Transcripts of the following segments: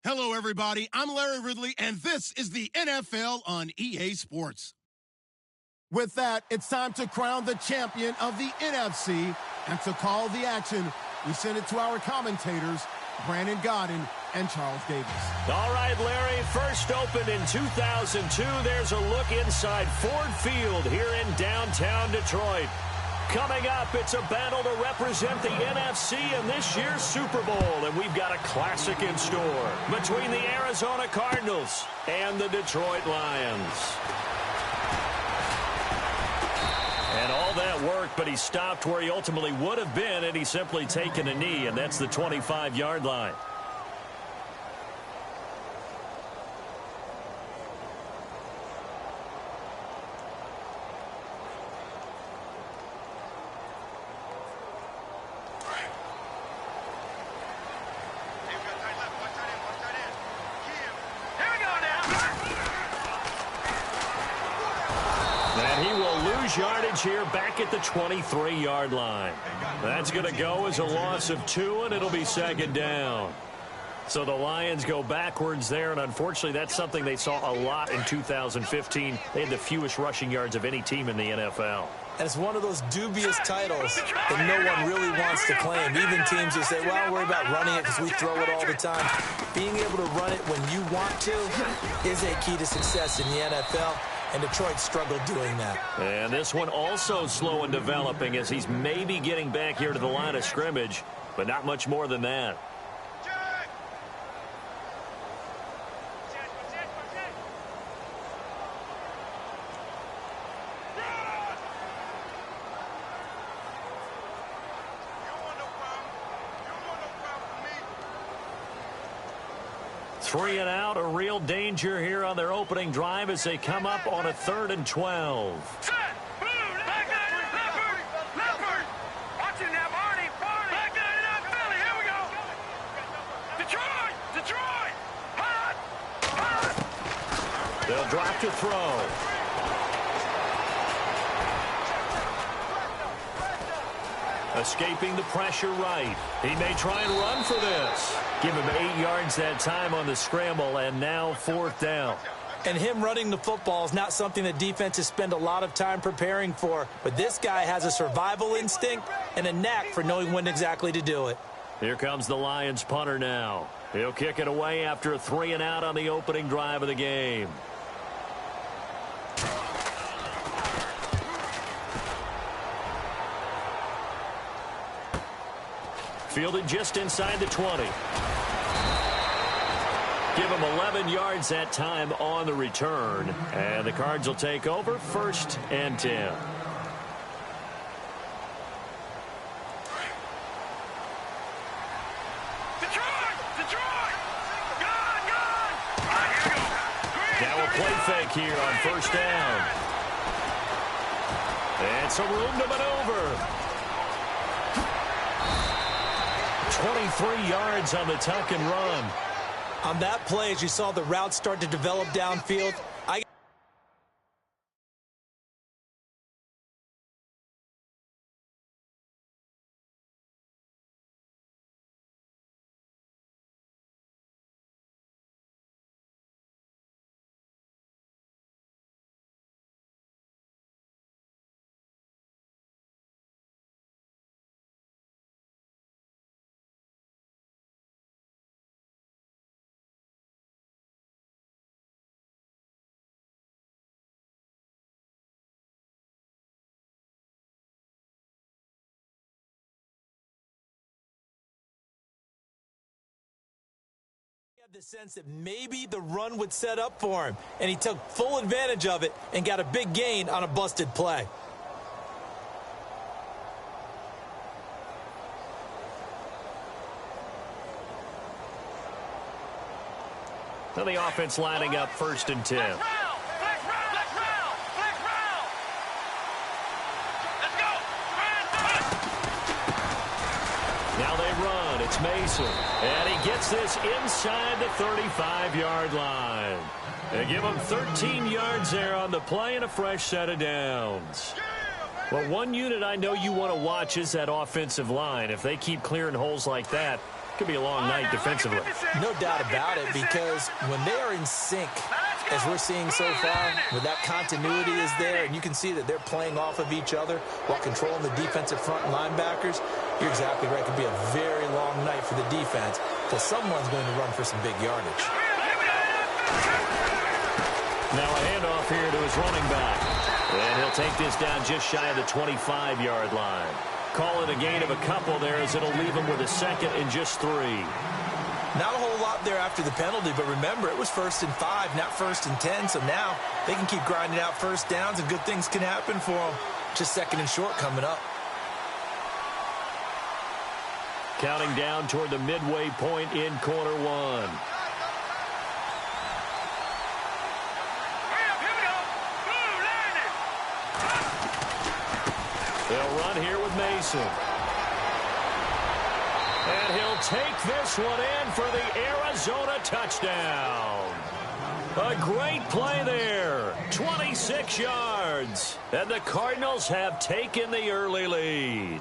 Hello, everybody. I'm Larry Ridley, and this is the NFL on EA Sports. With that, it's time to crown the champion of the NFC, and to call the action, we send it to our commentators, Brandon Godden and Charles Davis. All right, Larry, first opened in 2002. There's a look inside Ford Field here in downtown Detroit. Coming up, it's a battle to represent the NFC in this year's Super Bowl, and we've got a classic in store between the Arizona Cardinals and the Detroit Lions. And all that worked, but he stopped where he ultimately would have been had he simply taken a knee, and that's the 25-yard line. Yardage here back at the 23-yard line. That's going to go as a loss of 2, and it'll be second down. So the Lions go backwards there, and unfortunately that's something they saw a lot in 2015. They had the fewest rushing yards of any team in the NFL. And it's one of those dubious titles that no one really wants to claim. Even teams who say, well, don't worry about running it because we throw it all the time. Being able to run it when you want to is a key to success in the NFL. And Detroit struggled doing that. And this one also slow in developing as he's maybe getting back here to the line of scrimmage, but not much more than that. Three and out, a real danger here on their opening drive as they come up on a 3rd and 12. Set, blue, back Leopard, watching that Barney, back Philly, here we go. Detroit, hot. They'll drop to throw. Escaping the pressure right. He may try and run for this. Give him 8 yards that time on the scramble, and now 4th down. And him running the football is not something that defenses spend a lot of time preparing for. But this guy has a survival instinct and a knack for knowing when exactly to do it. Here comes the Lions punter now. He'll kick it away after a 3 and out on the opening drive of the game. Fielded just inside the 20. Give him 11 yards that time on the return. And the Cards will take over 1st and 10. Detroit! Gone! Now a play fake here on 1st down. And some room to maneuver. 23 yards on the tuck and run. On that play, as you saw the route start to develop downfield, the sense that maybe the run would set up for him, and he took full advantage of it and got a big gain on a busted play. Now the offense lining up 1st and 10. Let's go. Now they run. It's Mason. And he gets this inside the 35-yard line. They give him 13 yards there on the play and a fresh set of downs. Well, one unit I know you want to watch is that offensive line. If they keep clearing holes like that, Could be a long night defensively. No doubt about it, because when they are in sync, as we're seeing so far, where that continuity is there, and you can see that they're playing off of each other while controlling the defensive front linebackers, you're exactly right. It could be a very long night for the defense, because someone's going to run for some big yardage. Now a handoff here to his running back. And he'll take this down just shy of the 25-yard line. Call it a gain of a couple there, as it'll leave him with a second and just 3. Not a whole lot there after the penalty, but remember, it was 1st and 5, not 1st and 10, so now they can keep grinding out first downs, and good things can happen for them. Just 2nd and short coming up. Counting down toward the midway point in quarter 1. They'll run here with Mason. And he'll take this one in for the Arizona touchdown. A great play there. 26 yards. And the Cardinals have taken the early lead.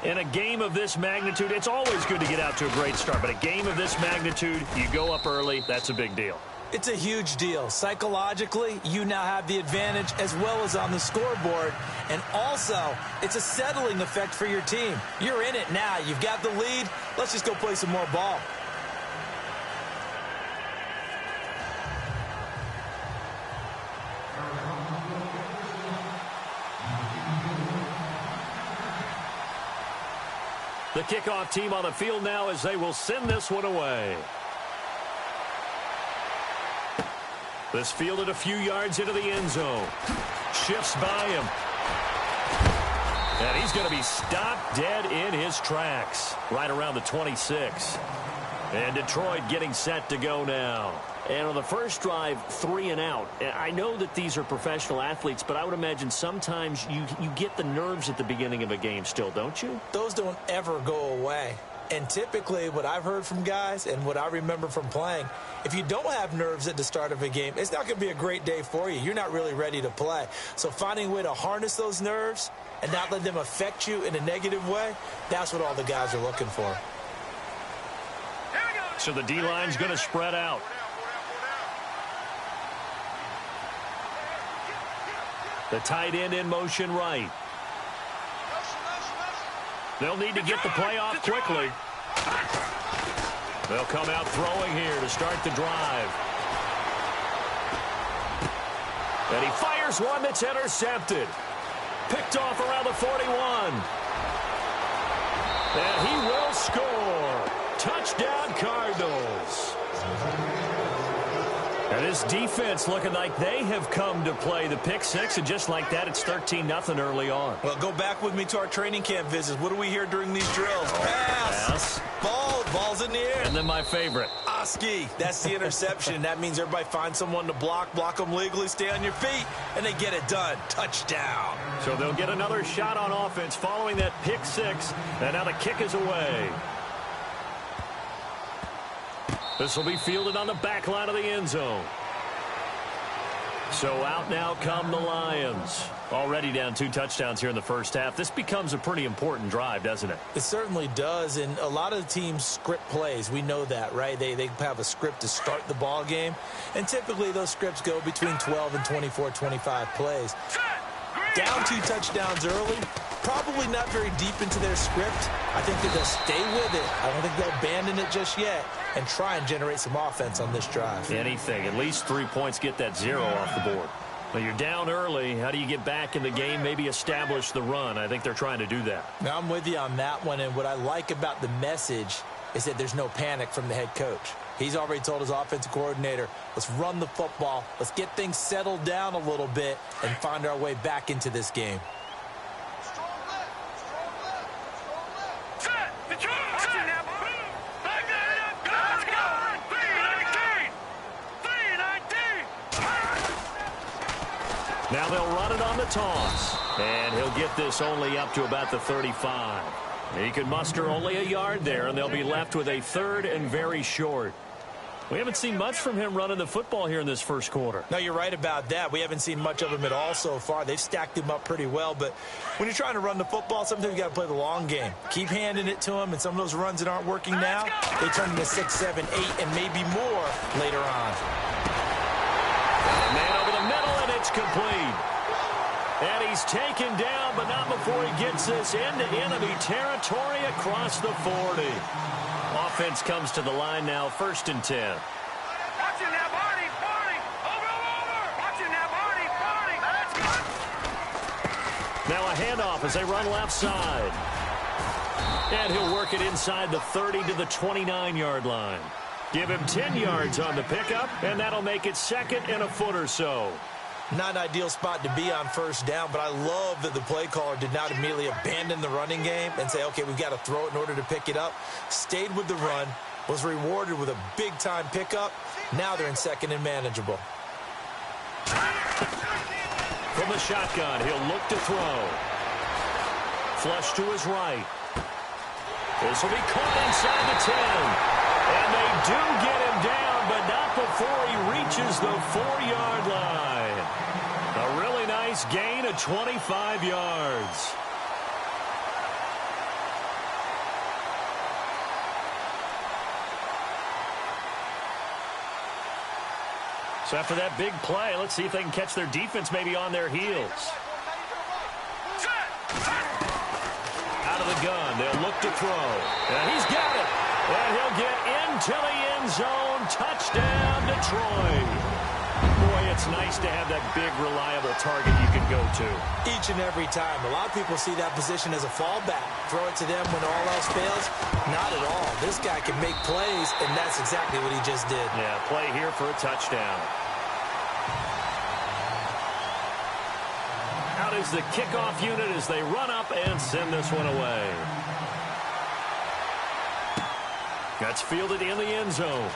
In a game of this magnitude, it's always good to get out to a great start. But a game of this magnitude, you go up early, that's a big deal. It's a huge deal. Psychologically, you now have the advantage as well as on the scoreboard. And also, it's a settling effect for your team. You're in it now. You've got the lead. Let's just go play some more ball. The kickoff team on the field now, as they will send this one away. This fielded a few yards into the end zone. Shifts by him. And he's going to be stopped dead in his tracks. Right around the 26. And Detroit getting set to go now. And on the first drive, 3 and out. I know that these are professional athletes, but I would imagine sometimes you get the nerves at the beginning of a game still, don't you? Those don't ever go away. And typically, what I've heard from guys and what I remember from playing, if you don't have nerves at the start of a game, it's not going to be a great day for you. You're not really ready to play. So finding a way to harness those nerves and not let them affect you in a negative way, that's what all the guys are looking for. So the D-line's going to spread out. The tight end in motion right. They'll need to get the play off quickly. They'll come out throwing here to start the drive. And he fires one that's intercepted. Picked off around the 41. And he will score. Touchdown, Cardinals. And this defense looking like they have come to play. The pick 6, and just like that, it's 13-0 early on. Well, go back with me to our training camp visits. What do we hear during these drills? Pass. Ball's in the air. And then my favorite. Oski. That's the interception. That means everybody finds someone to block them legally, stay on your feet, and they get it done. Touchdown. So they'll get another shot on offense following that pick 6, and now the kick is away. This will be fielded on the back line of the end zone. So out now come the Lions. Already down 2 touchdowns here in the first half. This becomes a pretty important drive, doesn't it? It certainly does, and a lot of the teams script plays. We know that, right? They have a script to start the ball game, and typically those scripts go between 12 and 24, 25 plays. Down 2 touchdowns early, probably not very deep into their script. I think that they'll stay with it. I don't think they'll abandon it just yet and try and generate some offense on this drive. Anything. At least 3 points, get that 0 off the board. Well, you're down early. How do you get back in the game, maybe establish the run? I think they're trying to do that. Now, I'm with you on that one, and what I like about the message is that there's no panic from the head coach. He's already told his offensive coordinator, let's run the football, let's get things settled down a little bit and find our way back into this game. Now they'll run it on the toss. And he'll get this only up to about the 35. He can muster only a yard there, and they'll be left with a 3rd and very short. We haven't seen much from him running the football here in this first quarter. No, you're right about that. We haven't seen much of him at all so far. They've stacked him up pretty well, but when you're trying to run the football, sometimes you got to play the long game. Keep handing it to him, and some of those runs that aren't working now, they turn into 6, 7, 8, and maybe more later on. Man over the middle, and it's complete. And he's taken down, but not before he gets this into enemy territory across the 40. Offense comes to the line now, 1st and 10. Watching that Barney. Over. Watching that Barney. Now a handoff as they run left side. And he'll work it inside the 30 to the 29-yard line. Give him 10 yards on the pickup, and that'll make it 2nd and a foot or so. Not an ideal spot to be on 1st down, but I love that the play caller did not immediately abandon the running game and say, okay, we've got to throw it in order to pick it up. Stayed with the run, was rewarded with a big-time pickup. Now they're in 2nd and manageable. From the shotgun, he'll look to throw. Flush to his right. This will be caught inside the 10. And they do get him down, but not before he reaches the 4-yard line. A really nice gain of 25 yards. So after that big play, let's see if they can catch their defense maybe on their heels. Out of the gun, they'll look to throw. And he's got it. And he'll get into the end zone. Touchdown, Detroit. Boy, it's nice to have that big, reliable target you can go to. Each and every time. A lot of people see that position as a fallback. Throw it to them when all else fails. Not at all. This guy can make plays, and that's exactly what he just did. Yeah, play here for a touchdown. Out is the kickoff unit as they run up and send this one away. That's fielded in the end zone.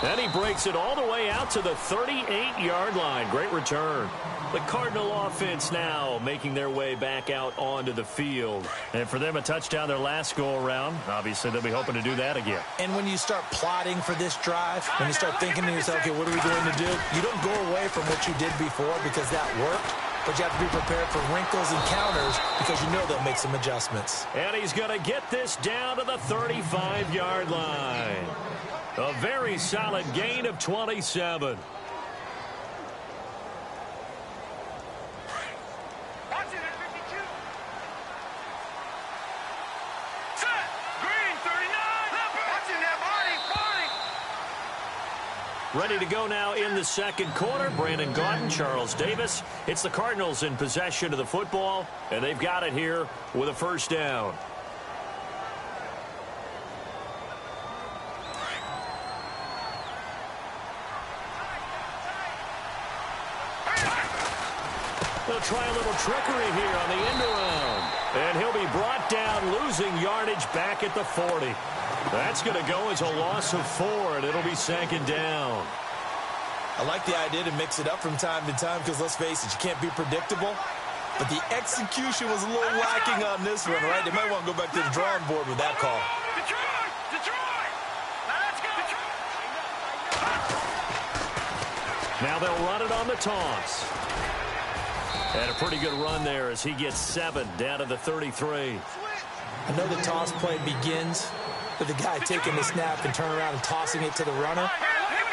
And he breaks it all the way out to the 38-yard line. Great return. The Cardinal offense now making their way back out onto the field. And for them, a touchdown their last go-around. Obviously, they'll be hoping to do that again. And when you start plotting for this drive, when you start thinking to yourself, okay, what are we going to do? You don't go away from what you did before because that worked. But you have to be prepared for wrinkles and counters because you know they'll make some adjustments. And he's going to get this down to the 35-yard line. A very solid gain of 27. Ready to go now in the second quarter. Brandon Gaudin, Charles Davis. It's the Cardinals in possession of the football, and they've got it here with a 1st down. They'll try a little trickery here on the end around. And he'll be brought down, losing yardage back at the 40. That's going to go as a loss of 4, and it'll be 2nd down. I like the idea to mix it up from time to time because, let's face it, you can't be predictable. But the execution was a little lacking on this one, right? They might want to go back to the drawing board with that call. Detroit! Let's go! Now they'll run it on the toss. And a pretty good run there as he gets 7 down to the 33. I know the toss play begins with the guy taking the snap and turning around and tossing it to the runner.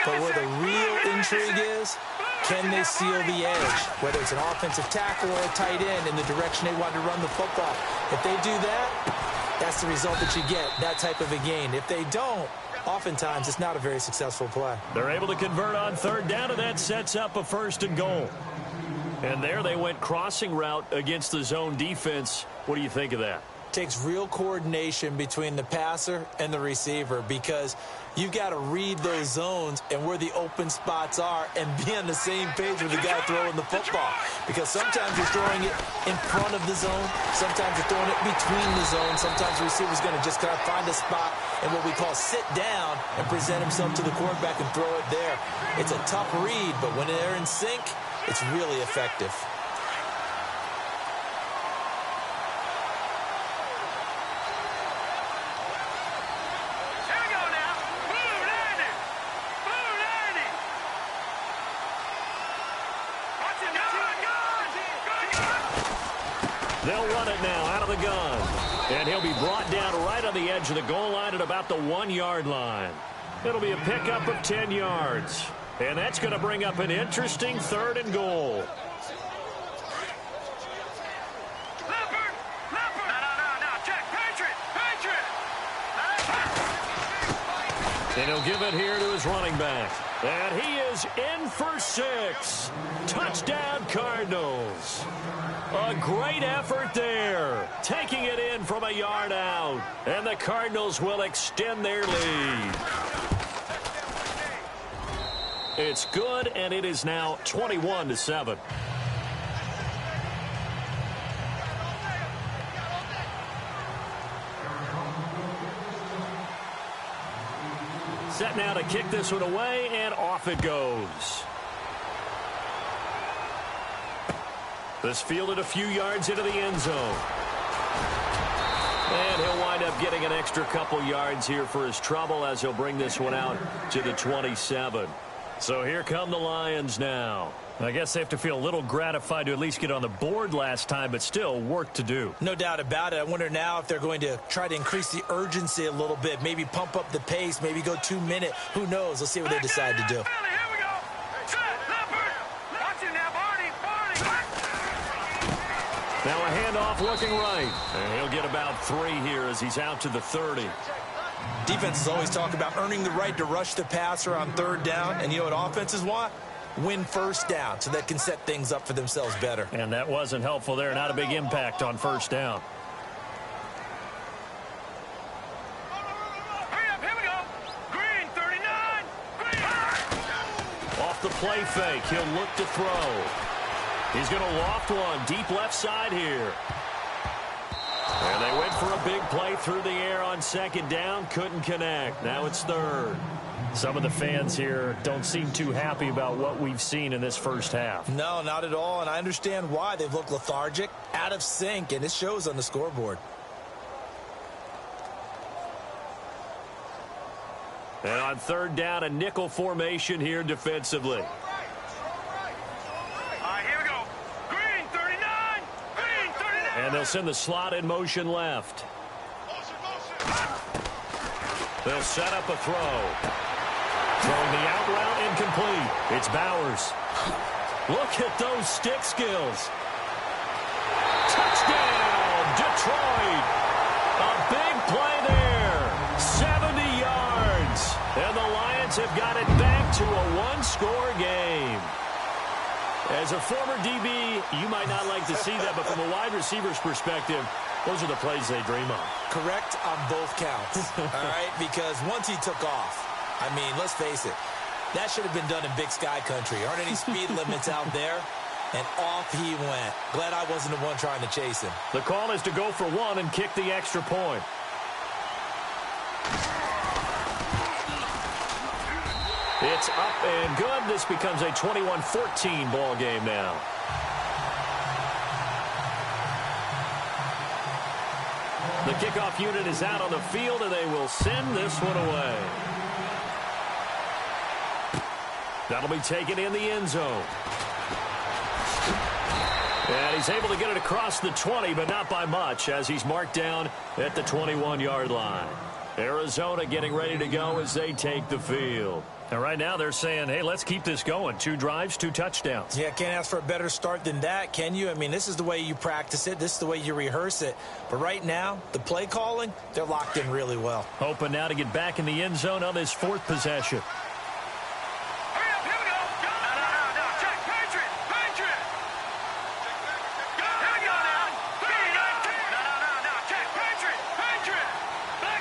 But where the real intrigue is, can they seal the edge? Whether it's an offensive tackle or a tight end in the direction they want to run the football. If they do that, that's the result that you get, that type of a gain. If they don't, oftentimes it's not a very successful play. They're able to convert on 3rd down, and that sets up a 1st and goal. And there they went crossing route against the zone defense. What do you think of that? Takes real coordination between the passer and the receiver because you've got to read those zones and where the open spots are and be on the same page with the guy throwing the football. Because sometimes you're throwing it in front of the zone. Sometimes you're throwing it between the zones. Sometimes the receiver's going to just kind of find a spot and what we call sit down and present himself to the quarterback and throw it there. It's a tough read, but when they're in sync, it's really effective. They'll run it now out of the gun. And he'll be brought down right on the edge of the goal line at about the 1-yard line. It'll be a pickup of 10 yards. And that's going to bring up an interesting 3rd and goal. And he'll give it here to his running back. And he is in for 6. Touchdown, Cardinals. A great effort there. Taking it in from a yard out. And the Cardinals will extend their lead. It's good, and it is now 21-7. Set now to kick this one away, and off it goes. This fielded a few yards into the end zone. And he'll wind up getting an extra couple yards here for his trouble as he'll bring this one out to the 27. So here come the Lions now. I guess they have to feel a little gratified to at least get on the board last time, but still work to do. No doubt about it. I wonder now if they're going to try to increase the urgency a little bit, maybe pump up the pace, maybe go 2-minute. Who knows? Let's see what they decide to do. Now a handoff looking right. And he'll get about 3 here as he's out to the 30. Defenses always talk about earning the right to rush the passer on 3rd down. And you know what offenses want? Win 1st down so they can set things up for themselves better. And that wasn't helpful there. Not a big impact on 1st down. Hurry up, here we go. Green, 39. Green. Off the play fake. He'll look to throw. He's going to loft one deep left side here. And they went for a big play through the air on 2nd down. Couldn't connect. Now it's 3rd. Some of the fans here don't seem too happy about what we've seen in this first half. No, not at all, and I understand why. They've looked lethargic, out of sync, and it shows on the scoreboard. And on 3rd down, a nickel formation here defensively. All right, here we go. Green, 39. Green, 39. And they'll send the slot in motion left. They'll set up a throw. Throwing the out route incomplete. It's Bowers. Look at those stick skills. Touchdown, Detroit. A big play there. 70 yards. And the Lions have got it back to a 1-score game. As a former DB, you might not like to see that, but from a wide receiver's perspective, those are the plays they dream of. Correct on both counts, all right? Because once he took off, I mean, let's face it, that should have been done in Big Sky Country. Aren't any speed limits out there? And off he went. Glad I wasn't the one trying to chase him. The call is to go for 1 and kick the extra point. It's up and good. This becomes a 21-14 ball game now. The kickoff unit is out on the field, and they will send this one away. That'll be taken in the end zone. And he's able to get it across the 20, but not by much, as he's marked down at the 21-yard line. Arizona getting ready to go as they take the field. And right now they're saying, hey, let's keep this going. 2 drives, 2 touchdowns. Yeah, can't ask for a better start than that, can you? I mean, this is the way you practice it. This is the way you rehearse it. But right now, the play calling, they're locked in really well. Hoping now to get back in the end zone on this 4th possession. Hurry up, here we go. No, check, Patriot. Here we go now. Green, 19. No, check, Patriot. Back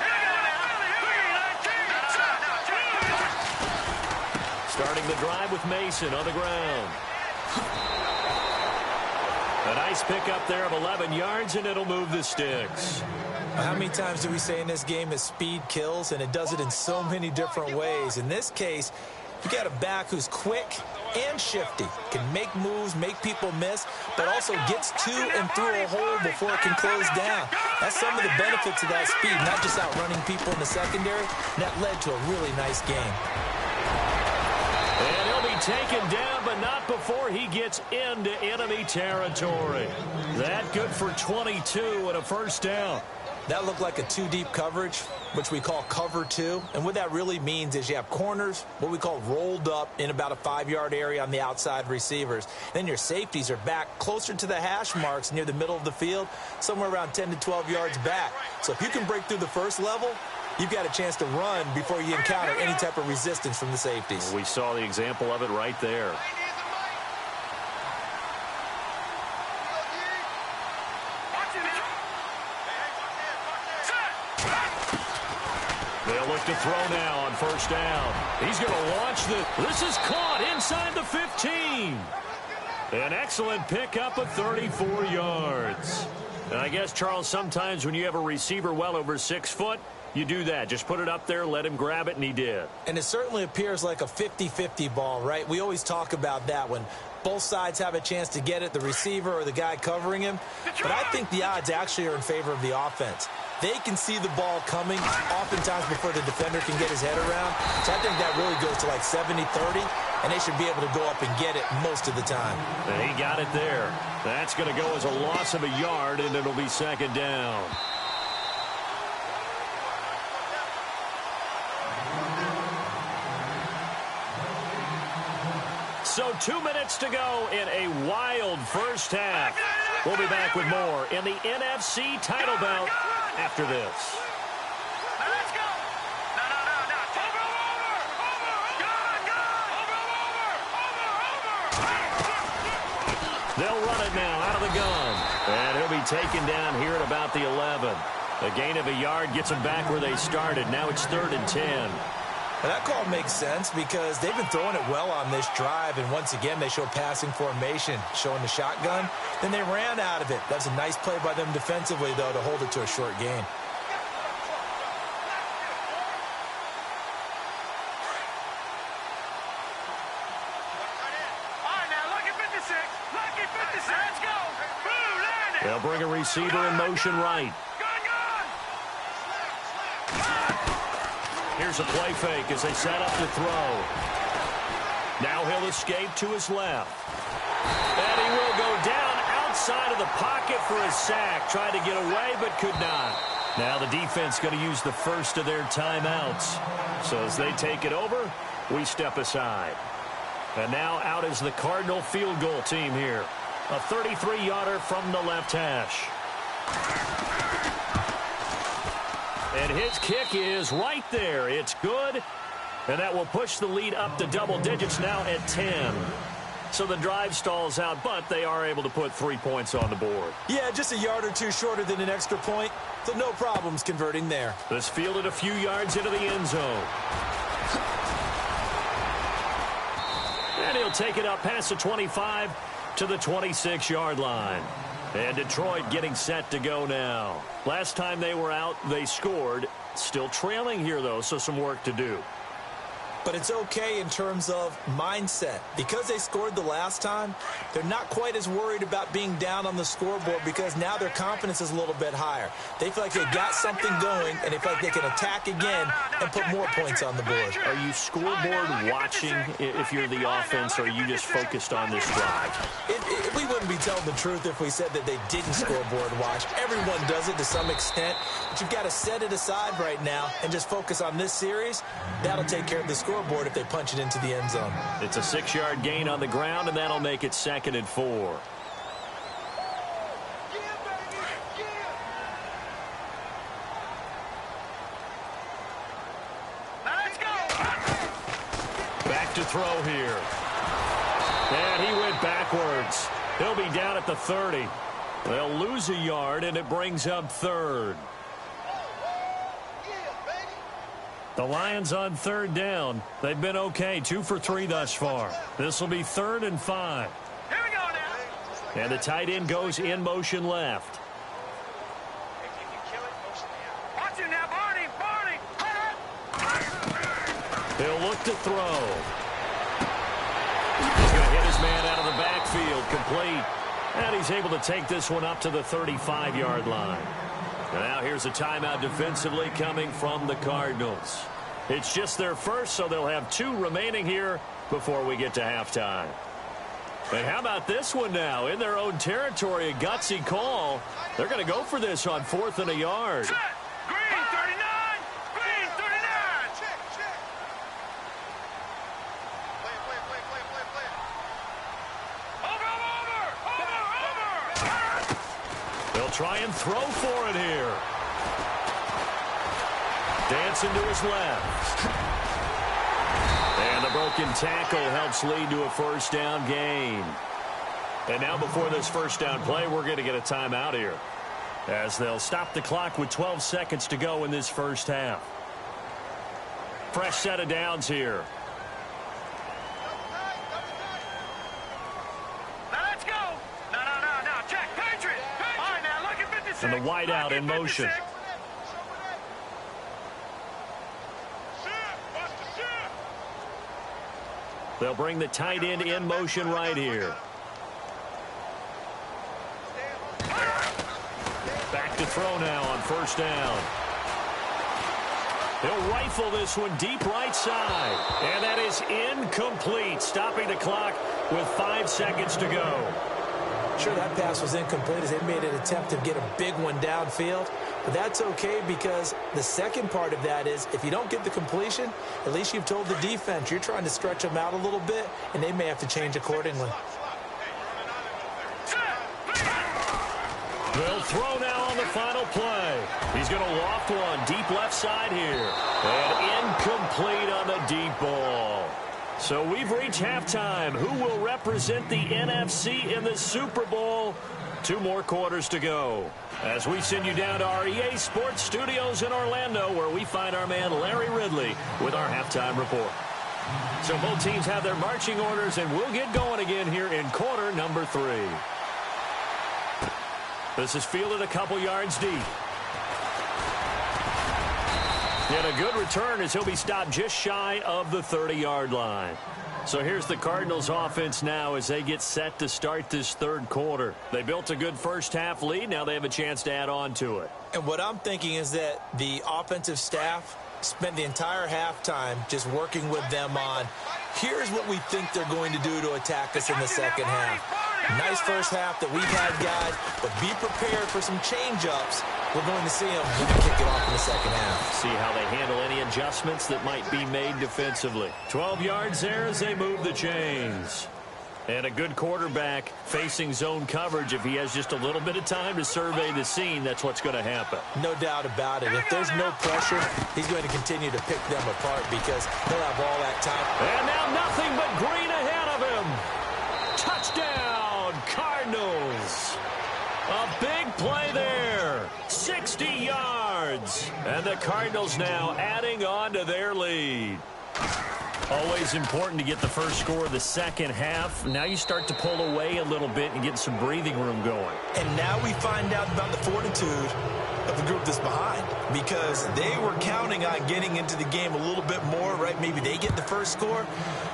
here we go now. Green, 19. Check. Starting the drive with Mason on the ground. A nice pickup there of 11 yards, and it'll move the sticks. How many times do we say in this game that speed kills, and it does it in so many different ways? In this case, you got a back who's quick and shifty, can make moves, make people miss, but also gets to and through a hole before it can close down. That's some of the benefits of that speed, not just outrunning people in the secondary. That led to a really nice game. And he'll be taken down, but not before before he gets into enemy territory. That good for 22 and a first down. That looked like a two-deep coverage, which we call cover two. And what that really means is you have corners, what we call rolled up in about a 5-yard area on the outside receivers. Then your safeties are back closer to the hash marks near the middle of the field, somewhere around 10 to 12 yards back. So if you can break through the first level, you've got a chance to run before you encounter any type of resistance from the safeties. We saw the example of it right there. They'll look to throw now on first down. He's going to launch this is caught inside the 15. An excellent pickup of 34 yards. And I guess, Charles, sometimes when you have a receiver well over 6 foot, you do that. Just put it up there, let him grab it, and he did. And it certainly appears like a 50-50 ball, right? We always talk about that when both sides have a chance to get it, the receiver or the guy covering him. But I think the odds actually are in favor of the offense. They can see the ball coming oftentimes before the defender can get his head around. So I think that really goes to like 70-30, and they should be able to go up and get it most of the time. And he got it there. That's going to go as a loss of a yard, and it'll be second down. So 2 minutes to go in a wild first half. We'll be back with more in the NFC title bout after this. Let's go. No. Over. They'll run it now out of the gun. And he'll be taken down here at about the 11. A gain of a yard gets them back where they started. Now it's 3rd and 10. Well, that call makes sense because they've been throwing it well on this drive, and once again they show passing formation, showing the shotgun. Then they ran out of it. That's a nice play by them defensively, though, to hold it to a short gain. All right, now, lucky 56. Lucky 56. Let's go. Blue, land it. They'll bring a receiver in motion right. Here's a play fake as they set up to throw. Now he'll escape to his left. And he will go down outside of the pocket for a sack. Tried to get away but could not. Now the defense going to use the first of their timeouts. So as they take it over, we step aside. And now out is the Cardinal field goal team here. A 33-yarder from the left hash. And his kick is right there. It's good. And that will push the lead up to double digits now at 10. So the drive stalls out, but they are able to put 3 points on the board. Yeah, just a yard or two shorter than an extra point. So no problems converting there. This fielded a few yards into the end zone. And he'll take it up past the 25 to the 26-yard line. And Detroit getting set to go now. Last time they were out, they scored. Still trailing here, though, so some work to do. But it's okay in terms of mindset. Because they scored the last time, they're not quite as worried about being down on the scoreboard because now their confidence is a little bit higher. They feel like they got something going, and they feel like they can attack again and put more points on the board. Are you scoreboard watching if you're the offense, or are you just focused on this drive? We wouldn't be telling the truth if we said that they didn't scoreboard watch. Everyone does it to some extent, but you've got to set it aside right now and just focus on this series. That'll take care of the scoreboard if they punch it into the end zone. It's a 6-yard gain on the ground, and that'll make it 2nd and 4. Let's go. Back to throw here. And he went backwards. He'll be down at the 30. They'll lose a yard, and it brings up 3rd. The Lions on 3rd down. They've been okay, 2 for 3 thus far. This will be 3rd and 5. Here we go now. And the tight end goes in motion left. Watch him now, Barney. He'll look to throw. He's going to hit his man out of the backfield, complete. And he's able to take this one up to the 35-yard line. Now here's a timeout defensively coming from the Cardinals. It's just their first, so they'll have 2 remaining here before we get to halftime. But how about this one now? In their own territory, a gutsy call. They're going to go for this on 4th and a yard. Set. Green 39. Green 39. Check. Play. Over. They'll try and throw for it here. Dancing to his left. And the broken tackle helps lead to a first down gain. And now before this first down play, we're going to get a timeout here, as they'll stop the clock with 12 seconds to go in this first half. Fresh set of downs here. Now let's go. No. Check. Patriot. All right, now look at 56. And the wide out in motion. They'll bring the tight end in motion right here. Back to throw now on first down. He'll rifle this one deep right side. And that is incomplete, stopping the clock with 5 seconds to go. Sure, that pass was incomplete as they made an attempt to get a big one downfield. But that's okay, because the second part of that is if you don't get the completion, at least you've told the defense you're trying to stretch them out a little bit, and they may have to change accordingly. They'll throw now on the final play. He's going to loft one deep left side here. And incomplete on the deep ball. So we've reached halftime. Who will represent the NFC in the Super Bowl? 2 more quarters to go, as we send you down to our EA Sports Studios in Orlando, where we find our man Larry Ridley with our halftime report. So both teams have their marching orders, and we'll get going again here in quarter number 3. This is fielded a couple yards deep. And a good return, as he'll be stopped just shy of the 30-yard line. So here's the Cardinals offense now as they get set to start this third quarter. They built a good first half lead. Now they have a chance to add on to it. And what I'm thinking is that the offensive staff spent the entire halftime just working with them on, here's what we think they're going to do to attack us in the second half. Nice first half that we've had, guys, but be prepared for some change-ups. We're going to see them when we kick it off in the second half. See how they handle any adjustments that might be made defensively. 12 yards there as they move the chains. And a good quarterback facing zone coverage. If he has just a little bit of time to survey the scene, that's what's going to happen. No doubt about it. If there's no pressure, he's going to continue to pick them apart because he'll have all that time. And now nothing but green ahead of him. Touchdown, Cardinals. A big play there. 60 yards. And the Cardinals now adding on to their lead. Always important to get the first score of the second half. Now you start to pull away a little bit and get some breathing room going. And now we find out about the fortitude of the group that's behind, because they were counting on getting into the game a little bit more, right? Maybe they get the first score.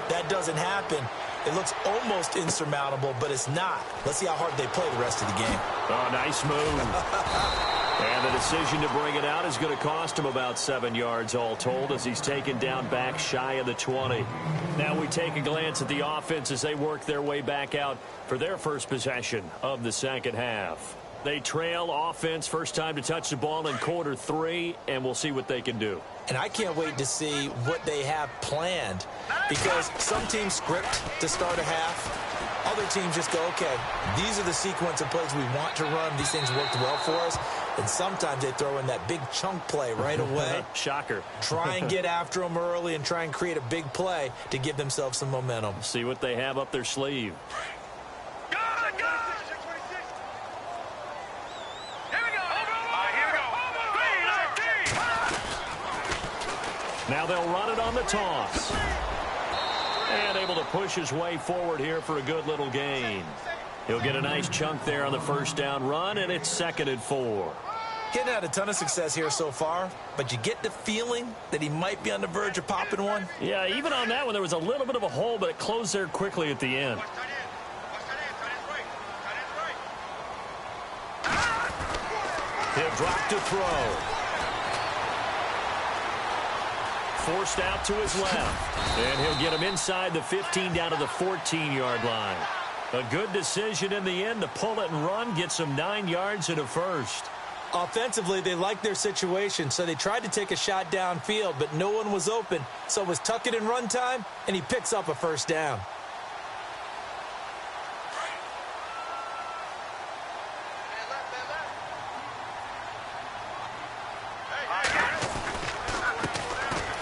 That doesn't happen. It looks almost insurmountable, but it's not. Let's see how hard they play the rest of the game. Oh, nice move. And the decision to bring it out is going to cost him about 7 yards all told, as he's taken down back shy of the 20. Now we take a glance at the offense as they work their way back out for their first possession of the second half. They trail offense, first time to touch the ball in quarter 3, and we'll see what they can do. And I can't wait to see what they have planned, because some teams script to start a half. Other teams just go, okay, these are the sequence of plays we want to run. These things worked well for us. And sometimes they throw in that big chunk play right away. Shocker. Try and get after them early and try and create a big play to give themselves some momentum. See what they have up their sleeve. Go! Here we go. All right, here we go. Now they'll run it on the toss. And able to push his way forward here for a good little gain. He'll get a nice chunk there on the first down run, and it's 2nd and 4. Getting had a ton of success here so far, but you get the feeling that he might be on the verge of popping one. Yeah, even on that one, there was a little bit of a hole, but it closed there quickly at the end. He'll drop to throw. Forced out to his left. And he'll get him inside the 15 down to the 14-yard line. A good decision in the end to pull it and run, get some 9 yards and a first. Offensively, they liked their situation, so they tried to take a shot downfield, but no one was open. So it was tuck it and run time, and he picks up a first down.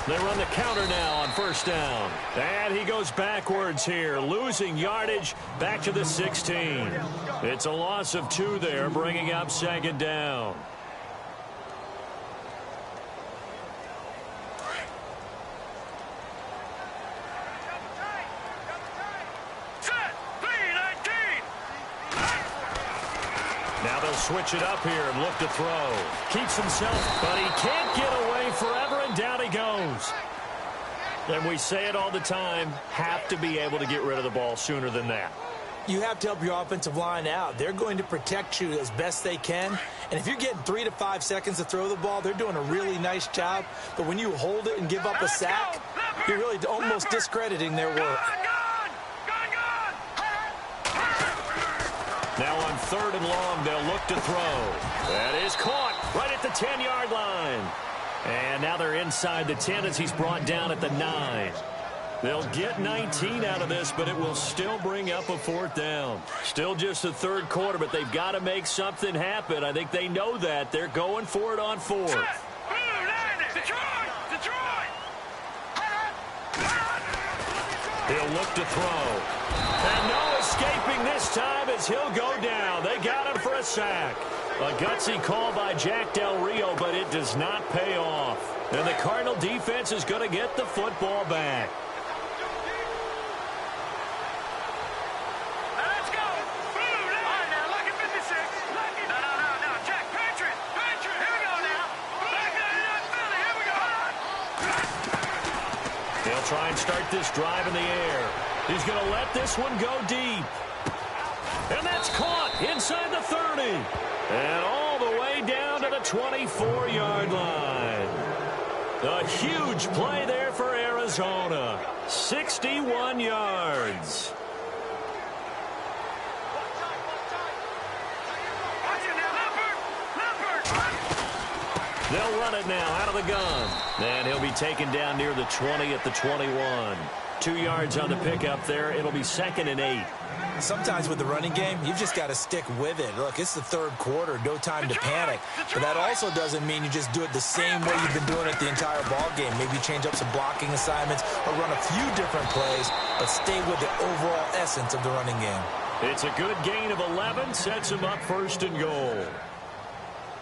They run the counter now on first down. And he goes backwards here, losing yardage back to the 16. It's a loss of 2 there, bringing up second down. Now they'll switch it up here and look to throw. Keeps himself, but he can't get away forever, and down he goes. And we say it all the time, have to be able to get rid of the ball sooner than that. You have to help your offensive line out. They're going to protect you as best they can. And if you're getting 3 to 5 seconds to throw the ball, they're doing a really nice job. But when you hold it and give up a sack, you're really almost discrediting their work. Now on 3rd and long, they'll look to throw. That is caught right at the 10-yard line. And now they're inside the 10 as he's brought down at the 9. They'll get 19 out of this, but it will still bring up a 4th down. Still just the 3rd quarter, but they've got to make something happen. I think they know that. They're going for it on 4th. He'll look to throw. And no escaping this time as he'll go down. They got him for a sack. A gutsy call by Jack Del Rio, but it does not pay off. And the Cardinal defense is going to get the football back. Let's go. All right, now, look at 56. No, Jack, Patriot. Here we go now. Back to Philly. Here we go. They'll try and start this drive in the air. He's going to let this one go deep. And that's caught inside the 30. And all the way down to the 24-yard line. A huge play there for Arizona. 61 yards. They'll run it now out of the gun. And he'll be taken down near the 20 at the 21. 2 yards on the pickup there. It'll be 2nd and 8. Sometimes with the running game, you've just got to stick with it. Look, it's the 3rd quarter, no time to panic. But that also doesn't mean you just do it the same way you've been doing it the entire ball game. Maybe change up some blocking assignments or run a few different plays, but stay with the overall essence of the running game. It's a good gain of 11, sets him up 1st and goal.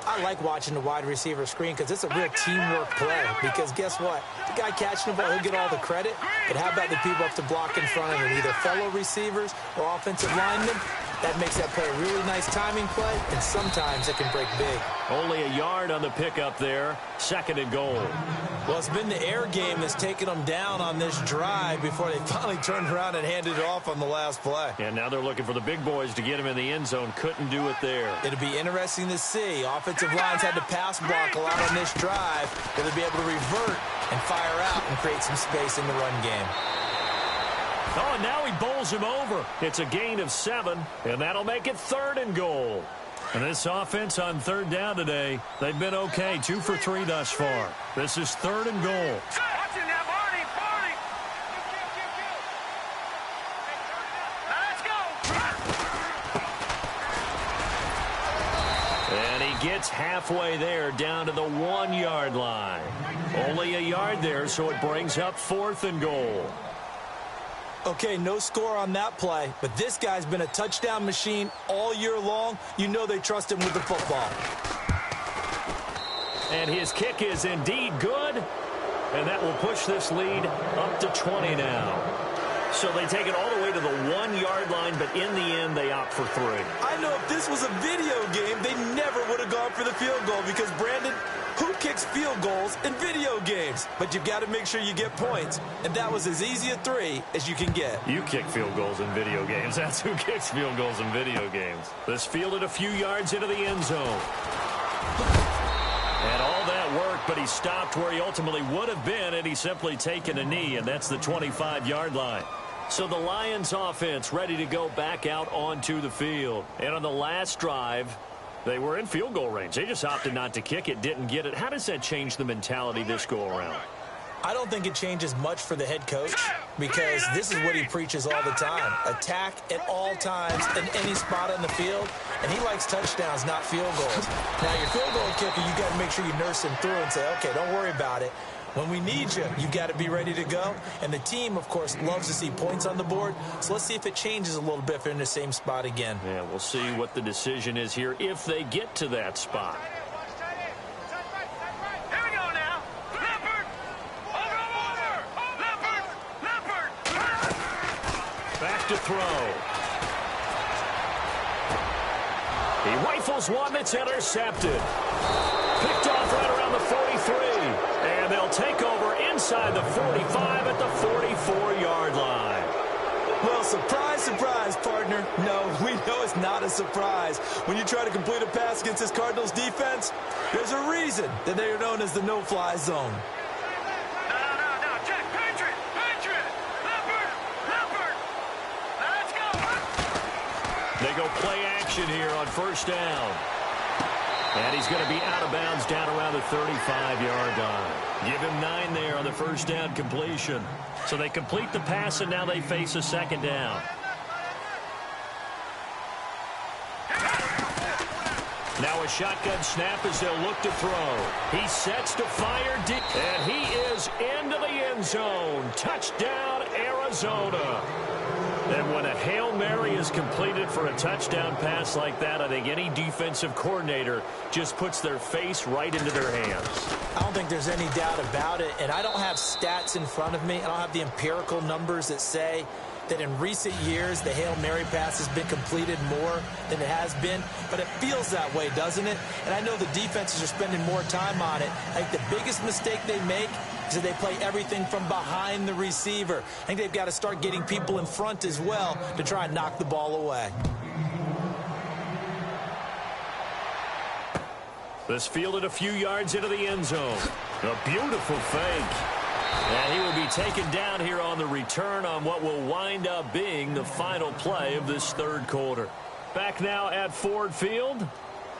I like watching the wide receiver screen because it's a real teamwork play. Because guess what? The guy catching the ball, he'll get all the credit. But how about the people up to block in front of him, either fellow receivers or offensive linemen? That makes that play a really nice timing play, and sometimes it can break big. Only a yard on the pickup there. 2nd and goal. Well, it's been the air game that's taken them down on this drive before they finally turned around and handed it off on the last play. And now they're looking for the big boys to get him in the end zone. Couldn't do it there. It'll be interesting to see. Offensive lines had to pass block a lot on this drive. Will they be able to revert and fire out and create some space in the run game? Oh, and now he bowls him over. It's a gain of 7, and that'll make it 3rd and goal. And this offense on 3rd down today, they've been okay. 2 for 3 thus far. This is 3rd and goal. Watch it now, Barney. Let's go. And he gets halfway there down to the 1-yard line. Only a yard there, so it brings up 4th and goal. Okay, no score on that play, but this guy's been a touchdown machine all year long. You know they trust him with the football. And his kick is indeed good, and that will push this lead up to 20 now. So they take it all the way to the 1-yard line, but in the end, they opt for 3. I know if this was a video game, they never would have gone for the field goal because, Brandon, who kicks field goals in video games? But you've got to make sure you get points, and that was as easy a 3 as you can get. You kick field goals in video games. That's who kicks field goals in video games. This fielded a few yards into the end zone. And all that worked, but he stopped where he ultimately would have been, and he's simply taken a knee, and that's the 25-yard line. So the Lions offense ready to go back out onto the field. And on the last drive, they were in field goal range. They just opted not to kick it, didn't get it. How does that change the mentality this go-around? I don't think it changes much for the head coach because this is what he preaches all the time. Attack at all times in any spot on the field, and he likes touchdowns, not field goals. Now, your field goal kicker, you got to make sure you nurse him through and say, okay, don't worry about it. When we need you, you've got to be ready to go. And the team, of course, loves to see points on the board. So let's see if it changes a little bit if they're in the same spot again. Yeah, we'll see what the decision is here if they get to that spot. Here we go now. Leopard. Over. Leopard. Back to throw. He rifles one that's intercepted. Picked off right around the 43. And they'll take over inside the 45 at the 44-yard line. Well, surprise, surprise, partner. No, we know it's not a surprise. When you try to complete a pass against this Cardinals defense, there's a reason that they are known as the no-fly zone. No. Check. Patriot. Leopard. Now let's go. They go play action here on first down. And he's going to be out of bounds down around the 35-yard line. Give him 9 there on the first down completion. So they complete the pass, and now they face a second down. Now a shotgun snap as they'll look to throw. He sets to fire deep, and he is into the end zone. Touchdown, Arizona. And when a Hail Mary is completed for a touchdown pass like that, I think any defensive coordinator just puts their face right into their hands. I don't think there's any doubt about it, and I don't have stats in front of me. I don't have the empirical numbers that say that in recent years the Hail Mary pass has been completed more than it has been, but it feels that way, doesn't it? And I know the defenses are spending more time on it. I think the biggest mistake they make is that they play everything from behind the receiver. I think they've got to start getting people in front as well to try and knock the ball away. This fielded a few yards into the end zone. A beautiful fake. And he will be taken down here on the return on what will wind up being the final play of this third quarter. Back now at Ford Field.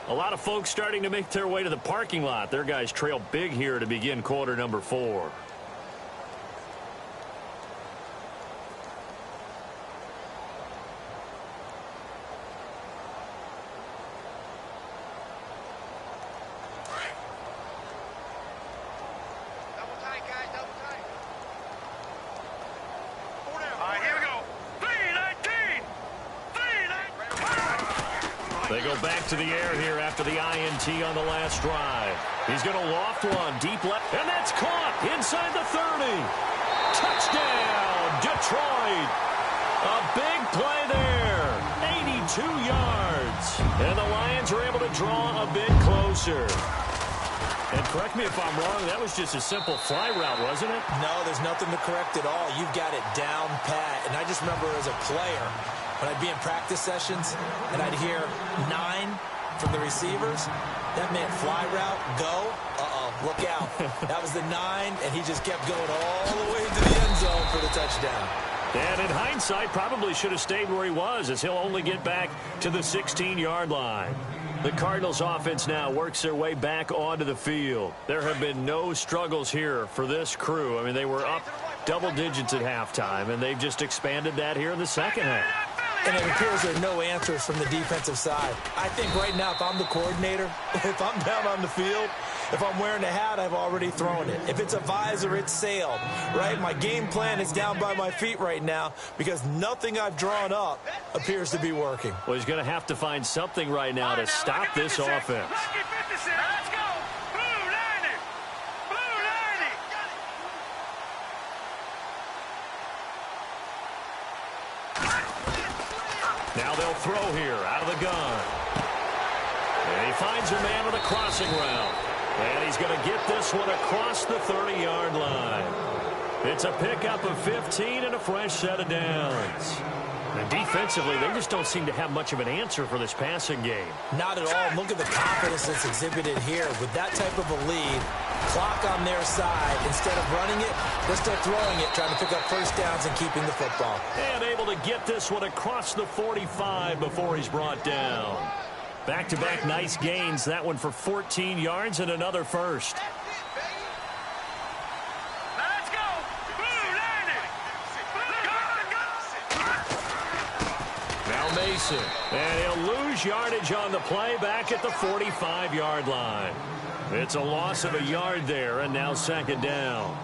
A lot of folks starting to make their way to the parking lot. Their guys trail big here to begin quarter number 4. They go back to the air here after the INT on the last drive. He's going to loft one deep left, and that's caught inside the 30. Touchdown, Detroit. A big play there, 82 yards. And the Lions are able to draw a bit closer. And correct me if I'm wrong, that was just a simple fly route, wasn't it? No, there's nothing to correct at all. You've got it down pat. And I just remember as a player, when I'd be in practice sessions and I'd hear 9 from the receivers, that meant fly route, go, look out. That was the 9, and he just kept going all the way to the end zone for the touchdown. And in hindsight, probably should have stayed where he was, as he'll only get back to the 16-yard line. The Cardinals offense now works their way back onto the field. There have been no struggles here for this crew. I mean, they were up double digits at halftime, and they've just expanded that here in the second half. And it appears there are no answers from the defensive side. I think right now, if I'm the coordinator, if I'm down on the field, if I'm wearing a hat, I've already thrown it. If it's a visor, it's sailed, right? My game plan is down by my feet right now because nothing I've drawn up appears to be working. Well, he's going to have to find something right now to stop this offense. Let's go. Blue 90. Blue 90. Now they'll throw here out of the gun. And he finds a man with a crossing route. And he's going to get this one across the 30-yard line. It's a pickup of 15 and a fresh set of downs. And defensively, they just don't seem to have much of an answer for this passing game. Not at all. Look at the confidence that's exhibited here. With that type of a lead, clock on their side, instead of running it, they're still throwing it, trying to pick up first downs and keeping the football. And able to get this one across the 45 before he's brought down. Back-to-back nice gains. That one for 14 yards and another first. Let's go. Now Mason. And he'll lose yardage on the play back at the 45-yard line. It's a loss of a yard there, and now second down.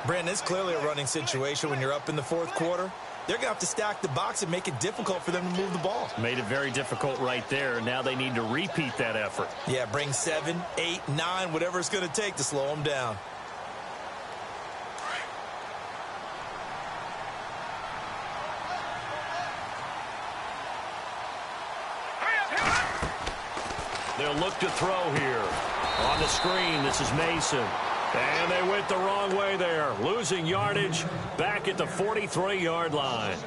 Brandon, it's clearly a running situation when you're up in the fourth quarter. They're going to have to stack the box and make it difficult for them to move the ball. Made it very difficult right there. Now they need to repeat that effort. Yeah, bring 7, 8, 9, whatever it's going to take to slow them down. They'll look to throw here. On the screen, this is Mason. And they went the wrong way there. Losing yardage back at the 43-yard line.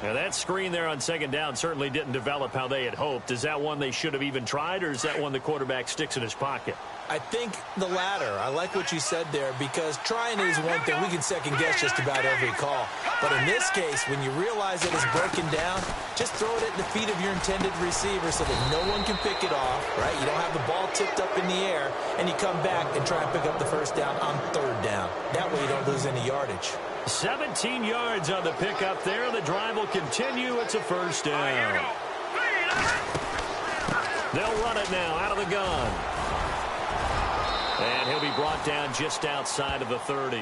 Now that screen there on second down certainly didn't develop how they had hoped. Is that one they should have even tried, or is that one the quarterback sticks in his pocket? I think the latter. I like what you said there, because trying is one thing. We can second-guess just about every call. But in this case, when you realize it is broken down, just throw it at the feet of your intended receiver so that no one can pick it off, right? You don't have the ball tipped up in the air, and you come back and try and pick up the first down on third down. That way you don't lose any yardage. 17 yards on the pickup there. The drive will continue. It's a first down. They'll run it now out of the gun. And he'll be brought down just outside of the 30.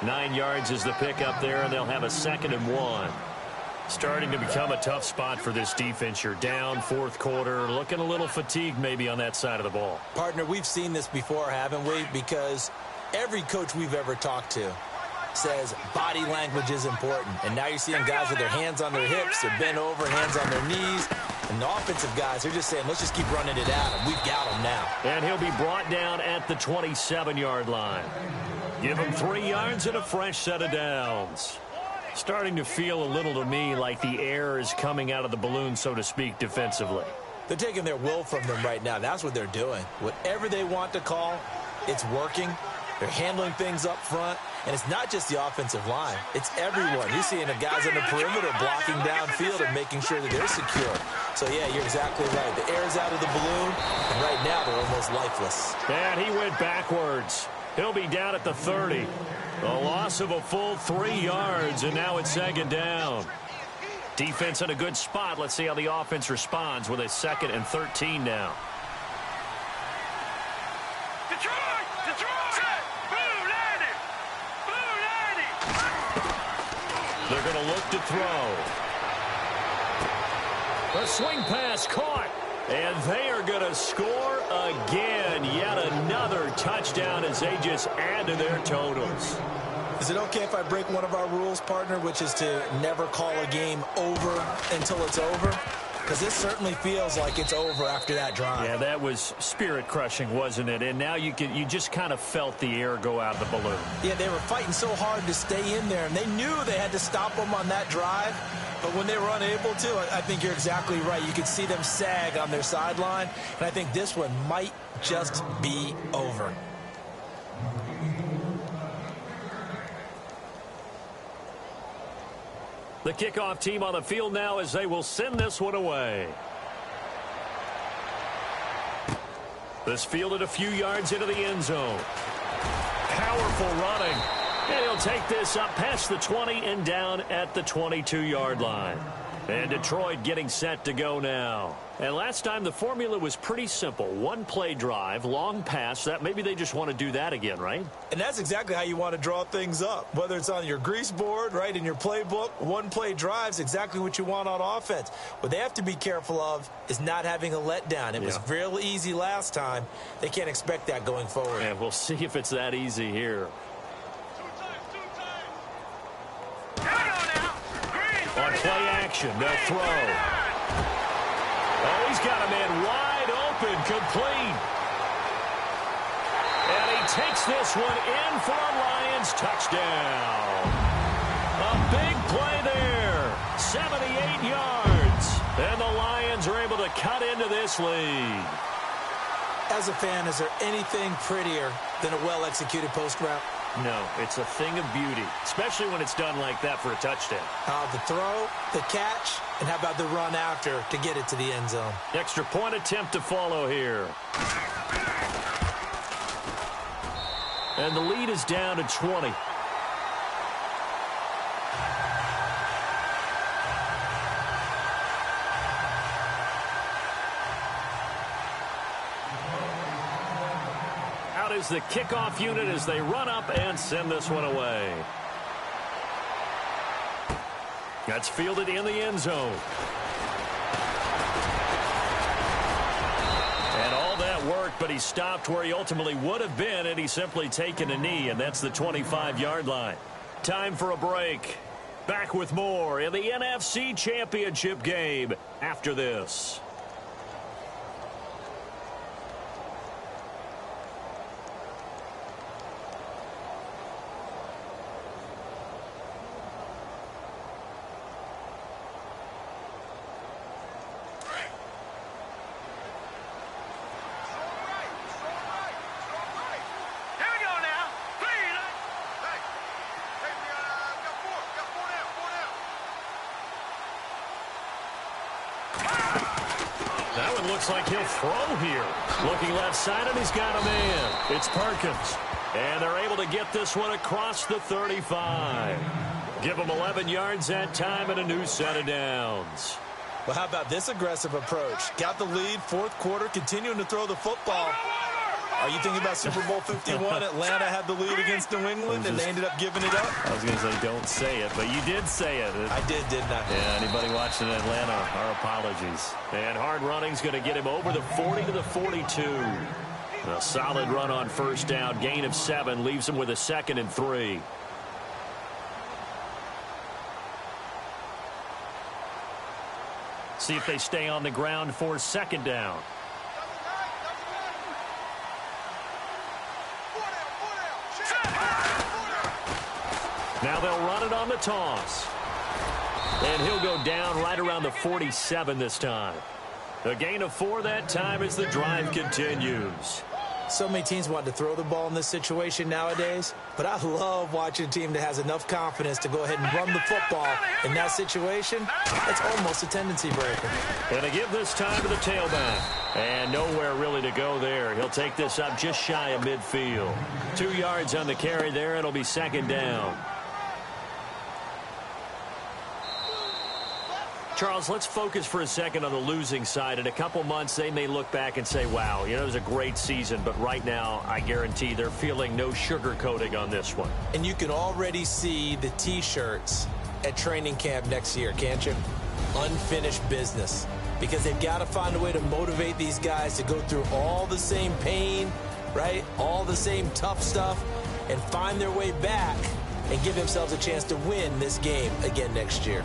9 yards is the pickup there, and they'll have a 2nd and 1. Starting to become a tough spot for this defense. You're down fourth quarter, looking a little fatigued maybe on that side of the ball. Partner, we've seen this before, haven't we? Because every coach we've ever talked to says body language is important. And now you're seeing guys with their hands on their hips, they're bent over, hands on their knees. And the offensive guys, they're just saying, let's just keep running it at him. We've got him now. And he'll be brought down at the 27-yard line. Give him 3 yards and a fresh set of downs. Starting to feel a little to me like the air is coming out of the balloon, so to speak, defensively. They're taking their will from them right now. That's what they're doing. Whatever they want to call, it's working. They're handling things up front. And it's not just the offensive line. It's everyone. You're seeing the guys on the perimeter blocking downfield and making sure that they're secure. So, yeah, you're exactly right. The air's out of the balloon, and right now they're almost lifeless. And he went backwards. He'll be down at the 30. A loss of a full 3 yards, and now it's second down. Defense in a good spot. Let's see how the offense responds with a 2nd and 13 now. They're going to look to throw. A swing pass caught. And they are going to score again. Yet another touchdown as they just add to their totals. Is it okay if I break one of our rules, partner, which is to never call a game over until it's over? Because this certainly feels like it's over after that drive. Yeah, that was spirit-crushing, wasn't it? And now you just kind of felt the air go out of the balloon. Yeah, they were fighting so hard to stay in there, and they knew they had to stop them on that drive. But when they were unable to, I think you're exactly right. You could see them sag on their sideline, and I think this one might just be over. The kickoff team on the field now as they will send this one away. This fielded a few yards into the end zone. Powerful running. And he'll take this up past the 20 and down at the 22-yard line. And Detroit getting set to go now. And last time the formula was pretty simple. One play drive, long pass. That maybe they just want to do that again, right? And that's exactly how you want to draw things up. Whether it's on your grease board, right, in your playbook, one play drive's exactly what you want on offense. What they have to be careful of is not having a letdown. It was real easy last time. They can't expect that going forward. And we'll see if it's that easy here. On play action, they'll throw. Oh, he's got a man wide open, complete. And he takes this one in for a Lions touchdown. A big play there. 78 yards. And the Lions are able to cut into this lead. As a fan, is there anything prettier than a well-executed post route? No, it's a thing of beauty, especially when it's done like that for a touchdown. The throw, the catch, and how about the run after to get it to the end zone? Extra point attempt to follow here. And the lead is down to 20. Out is the kickoff unit as they run up and send this one away. That's fielded in the end zone. And all that work, but he stopped where he ultimately would have been, and he's simply taken a knee, and that's the 25-yard line. Time for a break. Back with more in the NFC Championship game after this. That one looks like he'll throw here. Looking left side, and he's got a man. It's Perkins. And they're able to get this one across the 35. Give them 11 yards that time and a new set of downs. Well, how about this aggressive approach? Got the lead, fourth quarter, continuing to throw the football. Are you thinking about Super Bowl 51? Atlanta had the lead against New England, and they ended up giving it up? I was going to say don't say it, but you did say it. I did, didn't I? Yeah, anybody watching Atlanta, our apologies. And hard running's going to get him over the 40 to the 42. A solid run on first down. Gain of 7 leaves him with a 2nd and 3. See if they stay on the ground for 2nd down. Now they'll run it on the toss. And he'll go down right around the 47 this time. A gain of 4 that time as the drive continues. So many teams want to throw the ball in this situation nowadays, but I love watching a team that has enough confidence to go ahead and run the football in that situation. That's almost a tendency breaker. And they give this time to the tailback. And nowhere really to go there. He'll take this up just shy of midfield. 2 yards on the carry there. It'll be 2nd down. Charles, let's focus for a second on the losing side. In a couple months, they may look back and say, wow, you know, it was a great season. But right now, I guarantee they're feeling no sugarcoating on this one. And you can already see the T-shirts at training camp next year, can't you? Unfinished business. Because they've got to find a way to motivate these guys to go through all the same pain, right? All the same tough stuff, and find their way back and give themselves a chance to win this game again next year.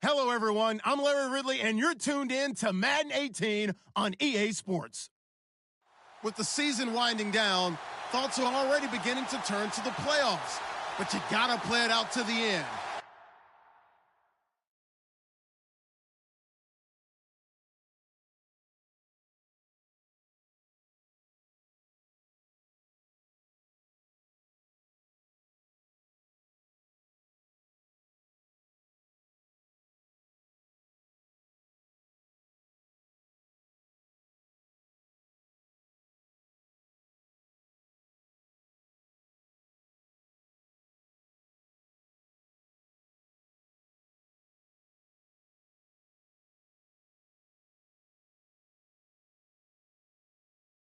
Hello, everyone. I'm Larry Ridley, and you're tuned in to Madden 18 on EA Sports. With the season winding down, thoughts are already beginning to turn to the playoffs, but you gotta play it out to the end.